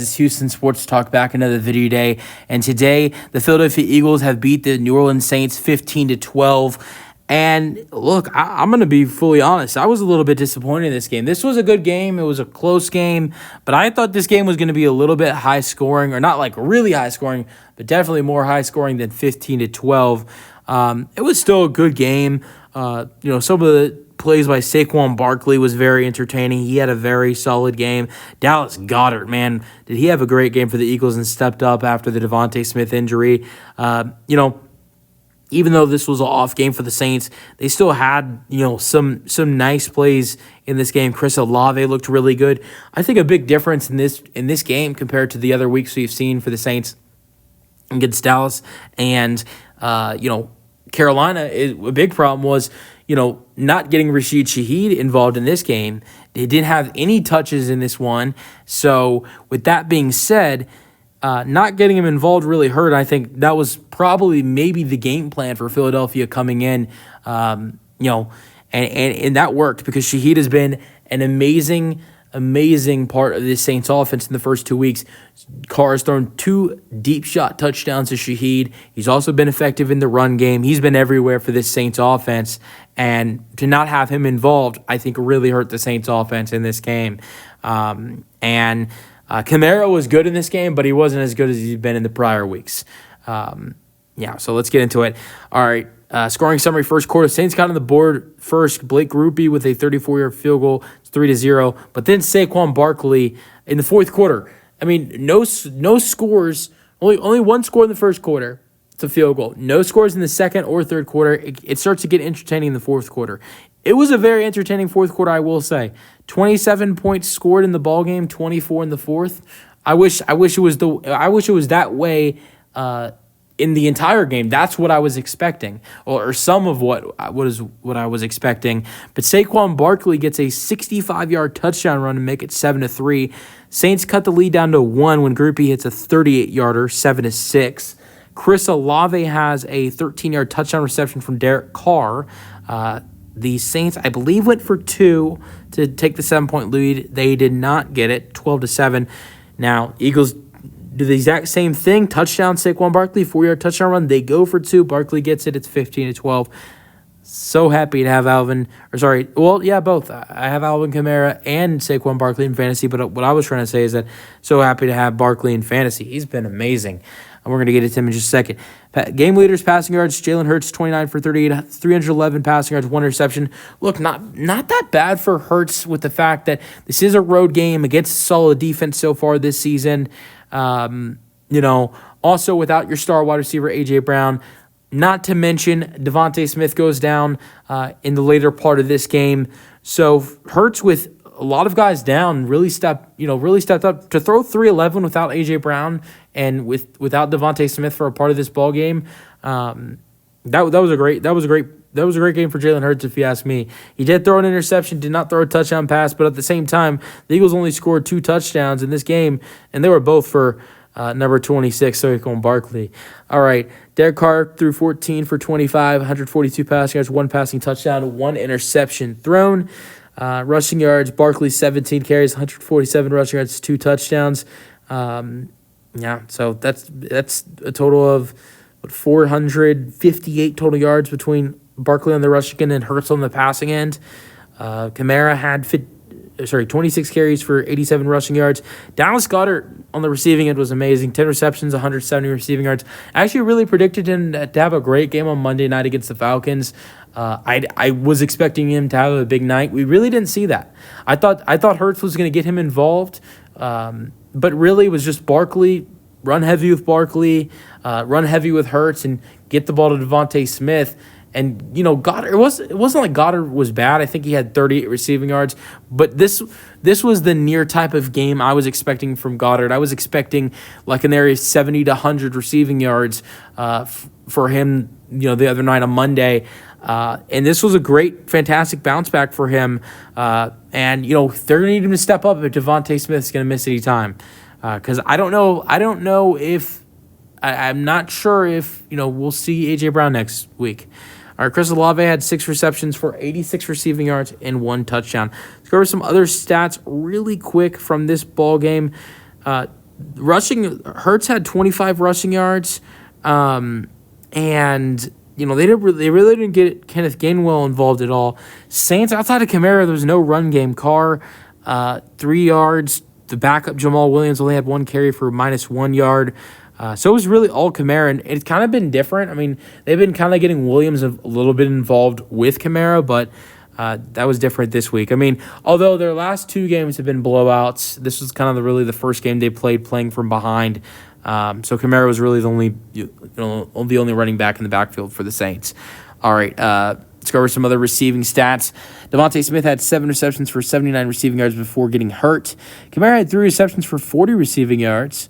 This is Houston Sports Talk, back another video day, and today the Philadelphia Eagles have beat the New Orleans Saints 15-12. And look, I'm going to be fully honest. I was a little bit disappointed in this game. This was a good game. It was a close game, but I thought this game was going to be a little bit high scoring, or not like really high scoring, but definitely more high scoring than 15-12. It was still a good game. Some of the plays by Saquon Barkley was very entertaining. He had a very solid game. Dallas Goedert, man, did he have a great game for the Eagles and stepped up after the Devontae Smith injury. Even though this was an off game for the Saints, they still had, some nice plays in this game. Chris Olave looked really good. I think a big difference in this game compared to the other weeks we've seen for the Saints against Dallas and Carolina, a big problem was, not getting Rashid Shaheed involved in this game. They didn't have any touches in this one. So with that being said, not getting him involved really hurt. I think that was probably maybe the game plan for Philadelphia coming in, and that worked because Shaheed has been an amazing part of this Saints offense in the first 2 weeks. Carr has thrown 2 deep shot touchdowns to Shaheed. He's also been effective in the run game. He's been everywhere for this Saints offense. And to not have him involved, I think really hurt the Saints offense in this game. Kamara was good in this game, but he wasn't as good as he's been in the prior weeks. So let's get into it. All right. Scoring summary, first quarter. Saints got on the board first. Blake Grupe with a 34-yard field goal. It's 3-0. But then Saquon Barkley in the fourth quarter. I mean, no scores. Only one score in the first quarter. It's a field goal. No scores in the second or third quarter. It starts to get entertaining in the fourth quarter. It was a very entertaining fourth quarter, I will say. 27 points scored in the ball game, 24 in the fourth. I wish it was that way in the entire game. That's what I was expecting, or some of what I was expecting. But Saquon Barkley gets a 65-yard touchdown run to make it 7-3. Saints cut the lead down to 1 when Grupe hits a 38-yarder, 7-6. Chris Olave has a 13-yard touchdown reception from Derek Carr. The Saints, I believe, went for 2 to take the 7-point lead. They did not get it, 12-7. Now, Eagles do the exact same thing. Touchdown, Saquon Barkley, 4-yard touchdown run. They go for 2. Barkley gets it. It's 15-12. So happy to have both. I have Alvin Kamara and Saquon Barkley in fantasy, but what I was trying to say is that so happy to have Barkley in fantasy. He's been amazing. And we're going to get into him in just a second. Game leaders, passing yards, Jalen Hurts, 29 for 38, 311 passing yards, 1 interception. Look, not that bad for Hurts with the fact that this is a road game against a solid defense so far this season. Also without your star wide receiver, A.J. Brown. Not to mention Devontae Smith goes down in the later part of this game. So Hurts, with a lot of guys down, really stepped up to throw 311 without A.J. Brown and without Devontae Smith for a part of this ball game. That was a great game for Jalen Hurts, if you ask me. He did throw an interception, did not throw a touchdown pass, but at the same time, the Eagles only scored 2 touchdowns in this game, and they were both for number 26, Saquon Barkley. All right, Derek Carr threw 14 for 25, 142 passing yards, 1 passing touchdown, 1 interception thrown. Rushing yards, Barkley 17 carries, 147 rushing yards, 2 touchdowns. So that's a total of 458 total yards between Barkley on the rushing end and Hurts on the passing end. Kamara had 26 carries for 87 rushing yards. Dallas Goedert on the receiving end was amazing. 10 receptions, 170 receiving yards. I actually really predicted him to have a great game on Monday night against the Falcons. I was expecting him to have a big night. We really didn't see that. I thought Hurts was going to get him involved, but really it was just Barkley. Run heavy with Barkley, run heavy with Hurts, and get the ball to Devontae Smith. And, Goddard, it wasn't like Goddard was bad. I think he had 38 receiving yards. But this was the near type of game I was expecting from Goddard. I was expecting like an area of 70 to 100 receiving yards for him, the other night on Monday. And this was a fantastic bounce back for him. They're going to need him to step up if Devontae Smith's going to miss any time. Because I'm not sure if, we'll see A.J. Brown next week. All right, Chris Olave had 6 receptions for 86 receiving yards and 1 touchdown. Let's go over some other stats really quick from this ball game. rushing, Hurts had 25 rushing yards, and they really didn't get Kenneth Gainwell involved at all. Saints, outside of Kamara, there was no run game. Carr, 3 yards. The backup Jamal Williams only had 1 carry for -1 yard. So it was really all Kamara, and it's kind of been different. I mean, they've been kind of getting Williams a little bit involved with Kamara, but that was different this week. I mean, although their last 2 games have been blowouts, this was kind of really the first game they played playing from behind. So Kamara was really the only running back in the backfield for the Saints. All right, let's go over some other receiving stats. Devontae Smith had 7 receptions for 79 receiving yards before getting hurt. Kamara had 3 receptions for 40 receiving yards.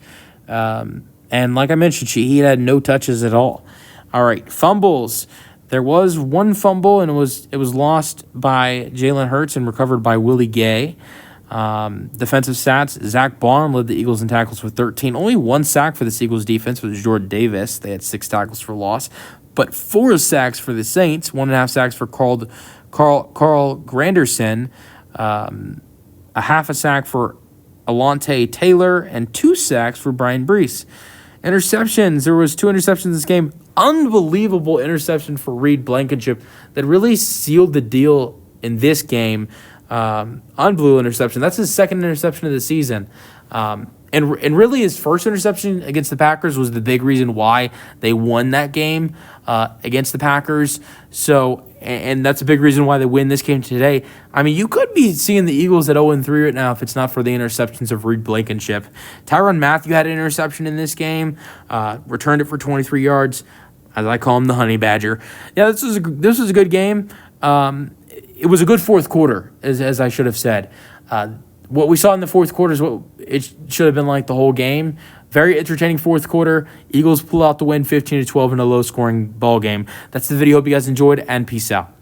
And like I mentioned, he had no touches at all. All right, fumbles. There was 1 fumble, and it was lost by Jalen Hurts and recovered by Willie Gay. Defensive stats, Zach Bond led the Eagles in tackles with 13. Only 1 sack for the Eagles defense was Jordan Davis. They had 6 tackles for loss. But 4 sacks for the Saints, 1.5 sacks for Carl Granderson, a half a sack for Alontae Taylor, and 2 sacks for Brian Brees. Interceptions, there was 2 interceptions in this game. Unbelievable interception for Reed Blankenship that really sealed the deal in this game. Unbelievable interception. That's his 2nd interception of the season. And really his first interception against the Packers was the big reason why they won that game against the Packers. So, and that's a big reason why they win this game today. I mean, you could be seeing the Eagles at 0-3 right now if it's not for the interceptions of Reed Blankenship. Tyrann Mathieu had an interception in this game, returned it for 23 yards. As I call him, the Honey Badger. Yeah, this was a good game. It was a good fourth quarter, as I should have said. What we saw in the fourth quarter is what it should have been like the whole game. Very entertaining fourth quarter. Eagles pull out the win 15-12 in a low-scoring ball game. That's the video. Hope you guys enjoyed, and peace out.